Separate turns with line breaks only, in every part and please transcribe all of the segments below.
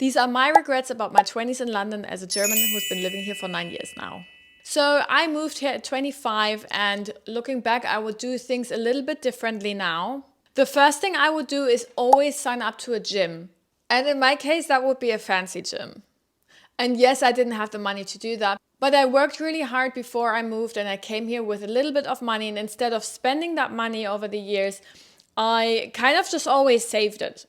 These are my regrets about my 20s in London as a German who's been living here for 9 years now. So I moved here at 25, and looking back, I would do things a little bit differently now. The first thing I would do is always sign up to a gym. And in my case, that would be a fancy gym. And yes, I didn't have the money to do that, but I worked really hard before I moved, and I came here with a little bit of money. And instead of spending that money over the years, I kind of just always saved it.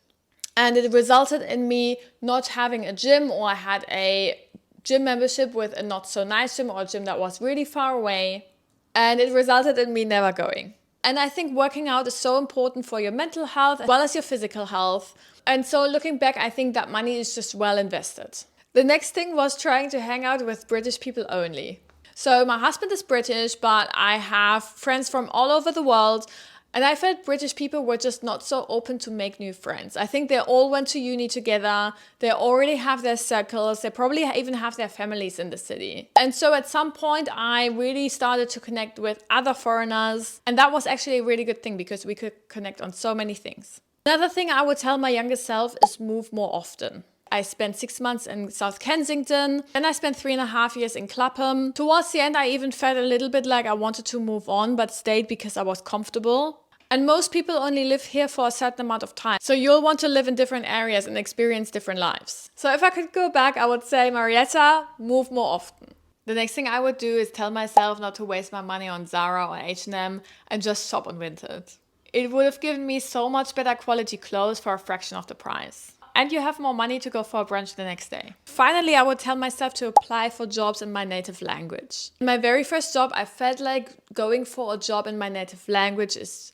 And it resulted in me not having a gym, or I had a gym membership with a not so nice gym, or a gym that was really far away. And it resulted in me never going. And I think working out is so important for your mental health as well as your physical health. And so looking back, I think that money is just well invested. The next thing was trying to hang out with British people only. So my husband is British, but I have friends from all over the world. And I felt British people were just not so open to make new friends. I think they all went to uni together. They already have their circles. They probably even have their families in the city. And so at some point, I really started to connect with other foreigners. And that was actually a really good thing because we could connect on so many things. Another thing I would tell my younger self is move more often. I spent 6 months in South Kensington, then I spent 3.5 years in Clapham. Towards the end, I even felt a little bit like I wanted to move on, but stayed because I was comfortable. And most people only live here for a certain amount of time. So you'll want to live in different areas and experience different lives. So if I could go back, I would say, Marietta, move more often. The next thing I would do is tell myself not to waste my money on Zara or H&M and just shop on Vinted. It would have given me so much better quality clothes for a fraction of the price. And you have more money to go for a brunch the next day. Finally, I would tell myself to apply for jobs in my native language. In my very first job, I felt like going for a job in my native language is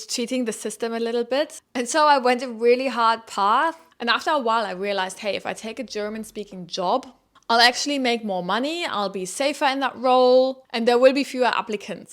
cheating the system a little bit. And so I went a really hard path. And after a while, I realized, hey, if I take a German-speaking job, I'll actually make more money, I'll be safer in that role, and there will be fewer applicants.